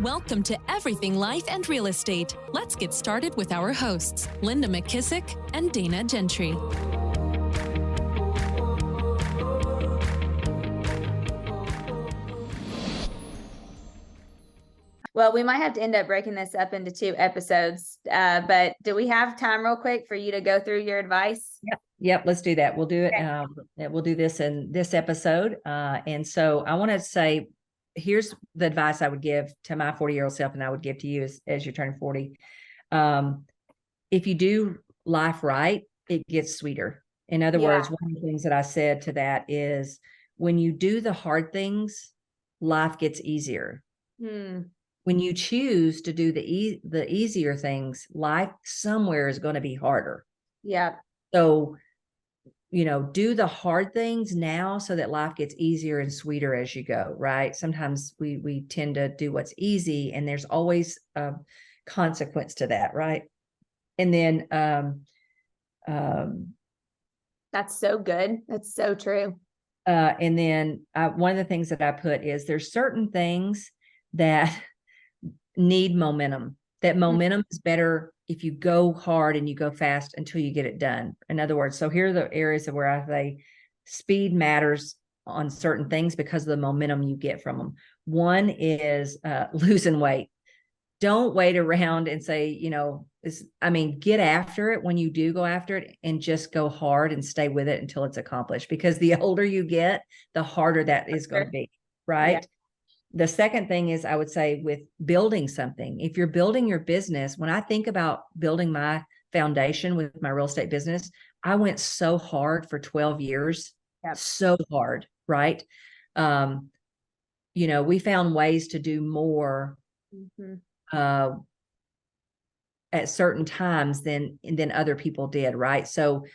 Welcome to Everything Life and Real Estate. Let's get started with our hosts, Linda McKissack and Dana Gentry. Well, we might have to end up breaking this up into 2 episodes, but do we have time real quick for you to go through your advice? Yep. Let's do that. We'll do it. Okay. We'll do this in this episode. And so I want to say, here's the advice I would give to my 40-year-old self, and I would give to you as you're turning 40. If you do life right, it gets sweeter. In other words, one of the things that I said to that is when you do the hard things, life gets easier. When you choose to do the easier things, life somewhere is going to be harder. Yeah. So, do the hard things now so that life gets easier and sweeter as you go, right? Sometimes we tend to do what's easy, and there's always a consequence to that, right? And then that's so good. That's so true. And then one of the things that I put is there's certain things that need momentum. That momentum is better if you go hard and you go fast until you get it done. In other words, so here are the areas of where I say speed matters on certain things because of the momentum you get from them. One is losing weight. Don't wait around and say, get after it when you do go after it, and just go hard and stay with it until it's accomplished. Because the older you get, the harder that is going to be, right? Yeah. The second thing is, I would say, with building something, if you're building your business, when I think about building my foundation with my real estate business, I went so hard for 12 years, so hard, right? We found ways to do more at certain times than other people did, right? So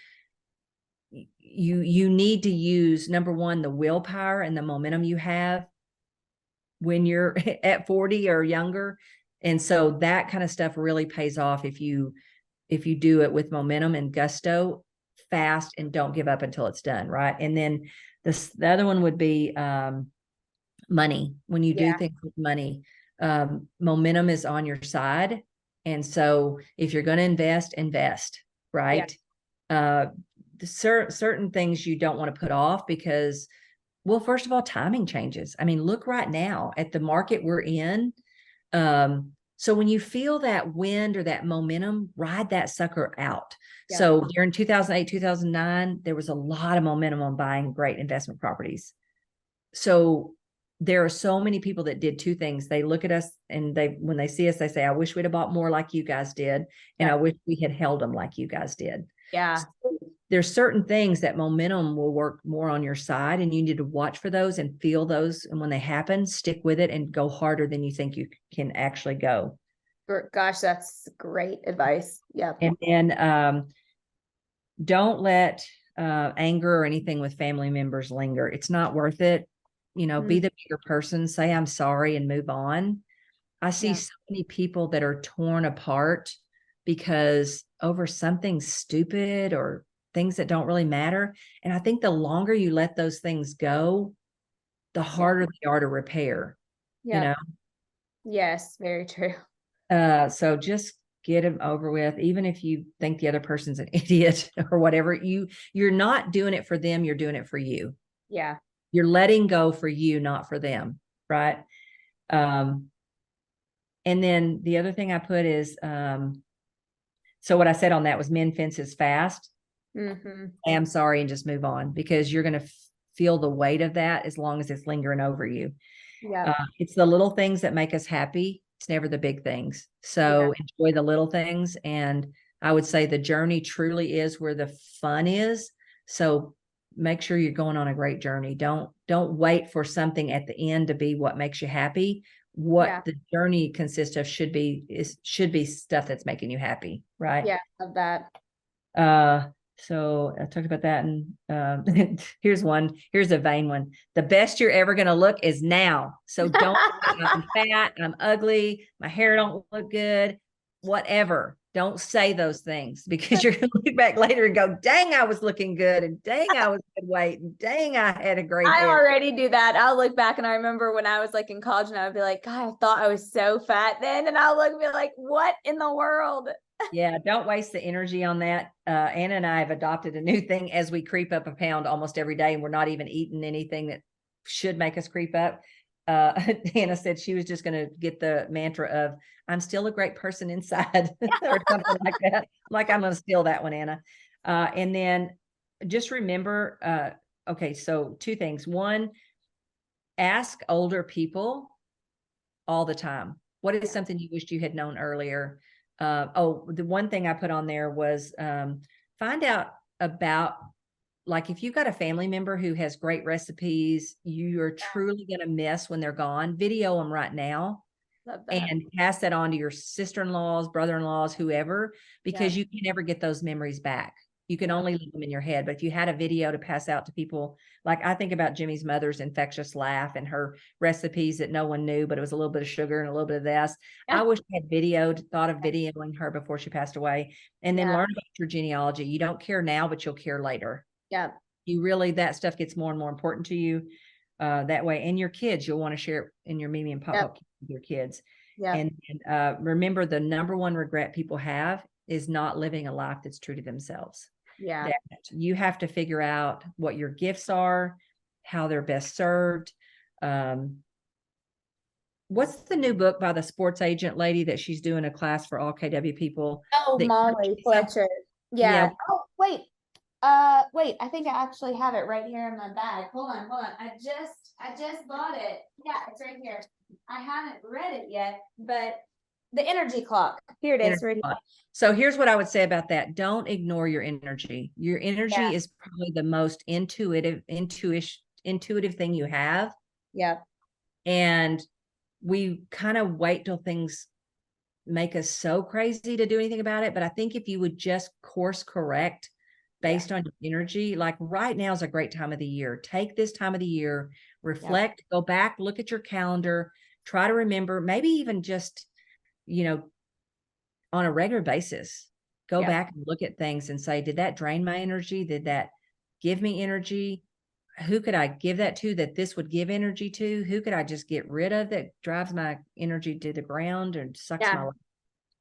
you need to use, number one, the willpower and the momentum you have when you're at 40 or younger. And so that kind of stuff really pays off if you do it with momentum and gusto, fast, and don't give up until it's done, right? And then the other one would be money. When you do things with money, momentum is on your side. And so if you're going to invest, right? Certain things you don't want to put off because, well, first of all, timing changes. I mean, look right now at the market we're in. So when you feel that wind or that momentum, ride that sucker out. Yeah. So during 2008, 2009, there was a lot of momentum on buying great investment properties. So there are so many people that did two things. They look at us and when they see us, they say, I wish we'd have bought more like you guys did. And I wish we had held them like you guys did. Yeah. So there's certain things that momentum will work more on your side, and you need to watch for those and feel those. And when they happen, stick with it and go harder than you think you can actually go. Gosh, that's great advice. Yeah. And then don't let anger or anything with family members linger. It's not worth it. Be the bigger person, say, I'm sorry, and move on. I see so many people that are torn apart because over something stupid or things that don't really matter. And I think the longer you let those things go, the harder they are to repair. Yes, very true. So just get them over with. Even if you think the other person's an idiot or whatever, you're not doing it for them. You're doing it for you. Yeah. You're letting go for you, not for them. Right. And then the other thing I put is, so what I said on that was mend fences fast. I'm sorry, and just move on, because you're going to feel the weight of that as long as it's lingering over you. Yeah. It's the little things that make us happy. It's never the big things. So enjoy the little things. And I would say the journey truly is where the fun is. So make sure you're going on a great journey. Don't wait for something at the end to be what makes you happy. What the journey consists of should be stuff that's making you happy. Right. Yeah. Love that. So I talked about that. And here's a vain one. The best you're ever going to look is now. So don't, I'm fat, I'm ugly, my hair don't look good. whatever. Don't say those things because you're going to look back later and go, dang, I was looking good. And dang, I was good weight. And dang, I had a great I hair. already do that. I'll look back and I remember when I was like in college and I would be like, God, I thought I was so fat then. And I'll look and be like, what in the world? Yeah, don't waste the energy on that. Anna and I have adopted a new thing as we creep up a pound almost every day, and we're not even eating anything that should make us creep up. Anna said she was just going to get the mantra of, I'm still a great person inside or something like that. Like, I'm going to steal that one, Anna. And then just remember, okay, so two things. One, ask older people all the time. What is something you wished you had known earlier? The one thing I put on there was find out about, like, if you've got a family member who has great recipes you are truly going to miss when they're gone, video them right now. Love that. And pass that on to your sister-in-laws, brother-in-laws, whoever, because you can never get those memories back. You can only leave them in your head. But if you had a video to pass out to people, like I think about Jimmy's mother's infectious laugh and her recipes that no one knew, but it was a little bit of sugar and a little bit of this. I wish I had thought of videoing her before she passed away. And then learn about your genealogy. You don't care now, but you'll care later. Yeah. You really, that stuff gets more and more important to you that way. And your kids, you'll want to share it in your Mimi and Pop-Up with your kids. Yeah. And remember, the number one regret people have is not living a life that's true to themselves. Yeah. That you have to figure out what your gifts are, how they're best served. What's the new book by the sports agent lady that she's doing a class for all KW people? Oh, Molly Fletcher. Yeah. Oh, wait. Wait, I think I actually have it right here in my bag. Hold on. I just bought it. Yeah, it's right here. I haven't read it yet, but the energy clock. Here it is. Right here. So here's what I would say about that. Don't ignore your energy. Your energy is probably the most intuitive thing you have. Yeah. And we kind of wait till things make us so crazy to do anything about it. But I think if you would just course correct based on your energy, like right now is a great time of the year. Take this time of the year, reflect, go back, look at your calendar, try to remember, maybe even just, on a regular basis, go back and look at things and say, did that drain my energy? Did that give me energy? Who could I give that to that this would give energy to? Who could I just get rid of that drives my energy to the ground and sucks my life?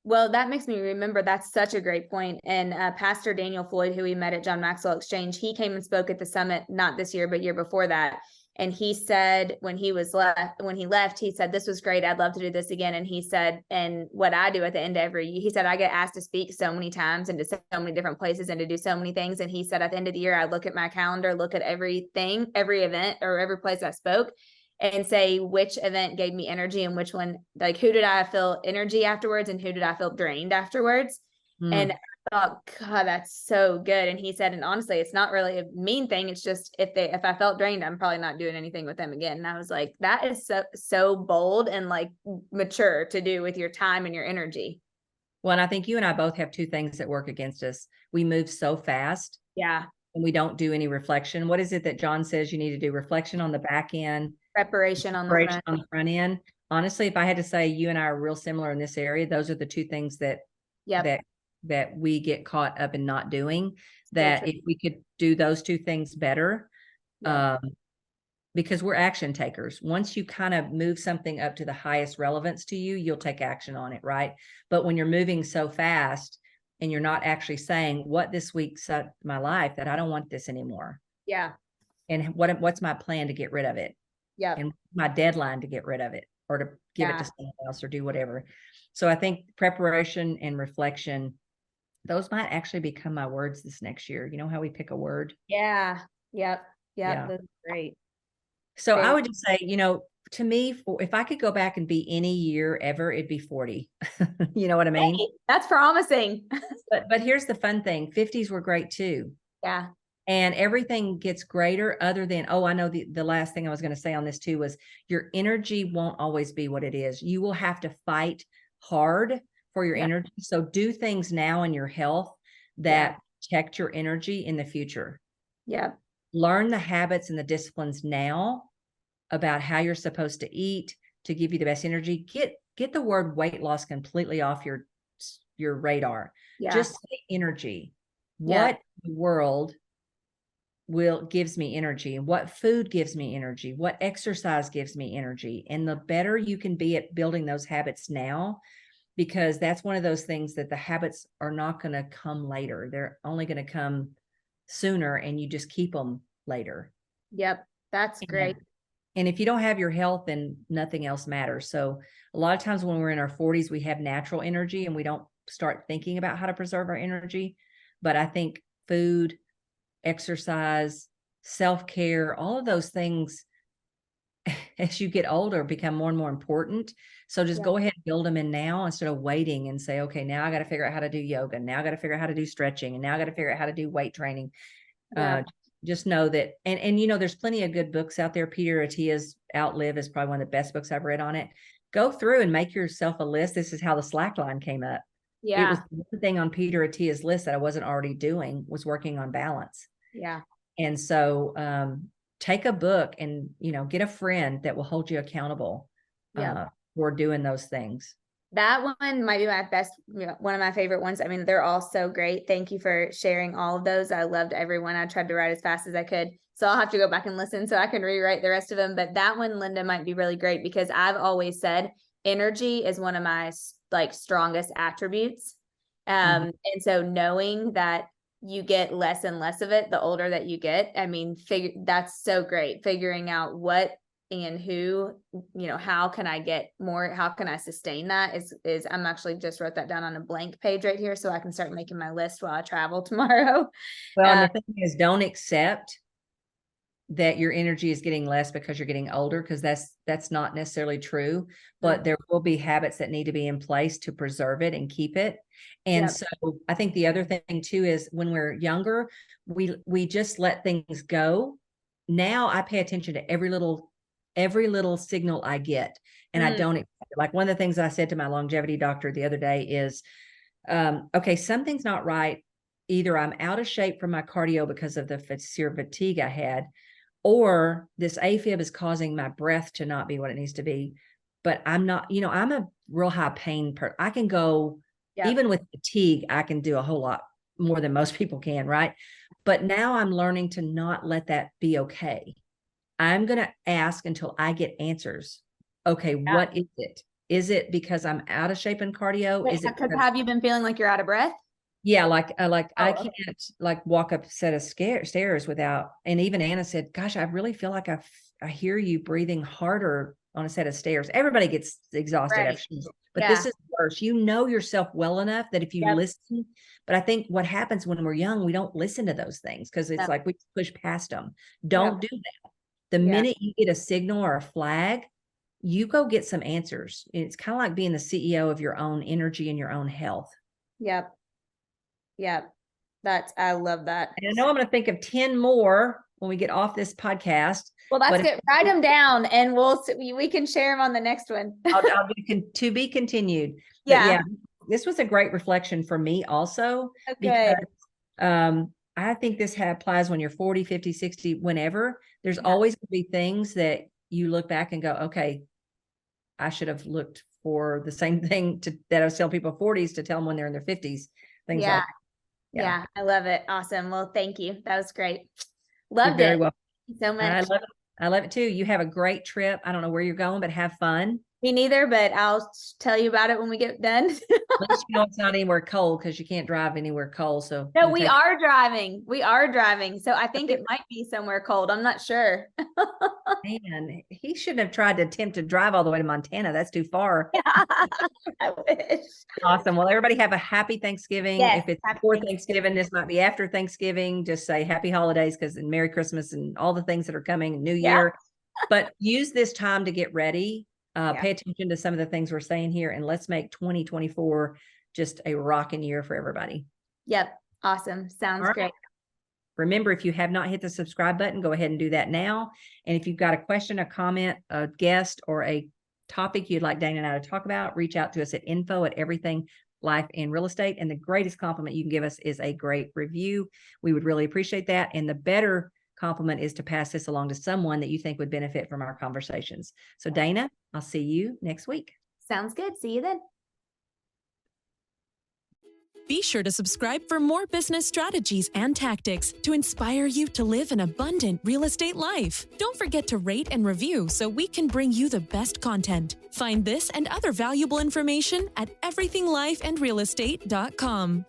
Well, that makes me remember, that's such a great point. And Pastor Daniel Floyd, who we met at John Maxwell Exchange, he came and spoke at the summit, not this year, but year before that. And he said, when he left, he said, this was great. I'd love to do this again. And he said, and what I do at the end of every year, he said, I get asked to speak so many times and to so many different places and to do so many things. And he said, at the end of the year, I look at my calendar, look at everything, every event or every place I spoke, and say which event gave me energy and which one, like, who did I feel energy afterwards and who did I feel drained afterwards? And I thought, God, that's so good. And he said, and honestly, it's not really a mean thing. It's just if I felt drained, I'm probably not doing anything with them again. And I was like, that is so bold and like mature to do with your time and your energy. Well, and I think you and I both have two things that work against us. We move so fast. Yeah. And we don't do any reflection. What is it that John says you need to do? Reflection on the back end. Preparation on the front end. Honestly, if I had to say you and I are real similar in this area, those are the two things that we get caught up in not doing. That if we could do those two things better, because we're action takers. Once you kind of move something up to the highest relevance to you, you'll take action on it, right? But when you're moving so fast and you're not actually saying what this week sucked my life, that I don't want this anymore. Yeah. And what's my plan to get rid of it? Yeah. And my deadline to get rid of it or to give it to someone else or do whatever. So I think preparation and reflection, those might actually become my words this next year. You know how we pick a word? Yeah. Yep. That's great. So I would just say, to me, if I could go back and be any year ever, it'd be 40. You know what I mean? Hey, that's promising. But here's the fun thing. 50s were great too. Yeah. And everything gets greater other than, I know the last thing I was going to say on this too was your energy won't always be what it is. You will have to fight hard for your energy. So do things now in your health that protect your energy in the future. Yeah. Learn the habits and the disciplines now about how you're supposed to eat to give you the best energy. Get the word weight loss completely off your your radar. Yeah. Just say energy. Yeah. What in the world gives me energy? What food gives me energy? What exercise gives me energy? And the better you can be at building those habits now, because that's one of those things that the habits are not going to come later. They're only going to come sooner, and you just keep them later. Yep. That's great. And if you don't have your health, then nothing else matters. So a lot of times when we're in our 40s, we have natural energy and we don't start thinking about how to preserve our energy. But I think food, exercise, self-care, all of those things as you get older become more and more important. So just go ahead and build them in now instead of waiting and say, okay, now I got to figure out how to do yoga. Now I got to figure out how to do stretching. And now I got to figure out how to do weight training. Just know that, and there's plenty of good books out there. Peter Attia's Outlive is probably one of the best books I've read on it. Go through and make yourself a list. This is how the slack line came up. It was the thing on Peter Attia's list that I wasn't already doing was working on balance. Yeah. And so take a book and, get a friend that will hold you accountable for doing those things. That one might be my best, one of my favorite ones. I mean, they're all so great. Thank you for sharing all of those. I loved every one. I tried to write as fast as I could. So I'll have to go back and listen so I can rewrite the rest of them. But that one, Linda, might be really great because I've always said energy is one of my strongest attributes. And so knowing that you get less and less of it the older that you get, I mean, that's so great. Figuring out what and who, how can I get more, how can I sustain that is I'm actually just wrote that down on a blank page right here so I can start making my list while I travel tomorrow. Well, and the thing is, don't accept that your energy is getting less because you're getting older, because that's not necessarily true, but there will be habits that need to be in place to preserve it and keep it. And so I think the other thing too is when we're younger, we just let things go. Now I pay attention to every little signal I get, and I don't accept it. Like one of the things I said to my longevity doctor the other day is, okay, something's not right. Either I'm out of shape from my cardio because of the severe fatigue I had, or this AFib is causing my breath to not be what it needs to be. But I'm not, I'm a real high pain person. I can go, even with fatigue, I can do a whole lot more than most people can, right? But now I'm learning to not let that be okay. I'm going to ask until I get answers. Okay, what is it? Is it because I'm out of shape in cardio? Wait, is it because have you been feeling like you're out of breath? Yeah, I can't walk up a set of stairs without. And even Anna said, "Gosh, I really feel like I hear you breathing harder on a set of stairs." Everybody gets exhausted after, but this is worse. You know yourself well enough that if you listen. But I think what happens when we're young, we don't listen to those things because it's like we push past them. Don't do that. The minute you get a signal or a flag, you go get some answers. It's kind of like being the CEO of your own energy and your own health. Yep. I love that. And I know I'm going to think of 10 more when we get off this podcast. Well, that's good. Write them down and we can share them on the next one. I'll be to be continued. Yeah. This was a great reflection for me also. Okay. Because I think this applies when you're 40, 50, 60, whenever. There's always going to be things that you look back and go, okay, I should have looked for the same thing that I was telling people 40s to tell them when they're in their 50s. Things like that. Yeah, I love it. Awesome. Well, thank you. That was great. Loved it. Very well. Thank you so much. I love it too. You have a great trip. I don't know where you're going, but have fun. Me neither, but I'll tell you about it when we get done. At least it's not anywhere cold because you can't drive anywhere cold. So no, we are driving. We are driving. So I think it might be somewhere cold. I'm not sure. Man, he shouldn't have tried to attempt to drive all the way to Montana. That's too far. I wish. Awesome. Well, everybody have a happy Thanksgiving. Yes, if it's before Thanksgiving, this might be after Thanksgiving. Just say happy holidays and Merry Christmas and all the things that are coming, New Year. But use this time to get ready. Pay attention to some of the things we're saying here, and let's make 2024 just a rocking year for everybody. Yep. Awesome. Sounds great. Remember, if you have not hit the subscribe button, go ahead and do that now. And if you've got a question, a comment, a guest, or a topic you'd like Dana and I to talk about, reach out to us at info@everything life and real estate. And the greatest compliment you can give us is a great review. We would really appreciate that. And the better compliment is to pass this along to someone that you think would benefit from our conversations. So Dana, I'll see you next week. Sounds good. See you then. Be sure to subscribe for more business strategies and tactics to inspire you to live an abundant real estate life. Don't forget to rate and review so we can bring you the best content. Find this and other valuable information at everythinglifeandrealestate.com.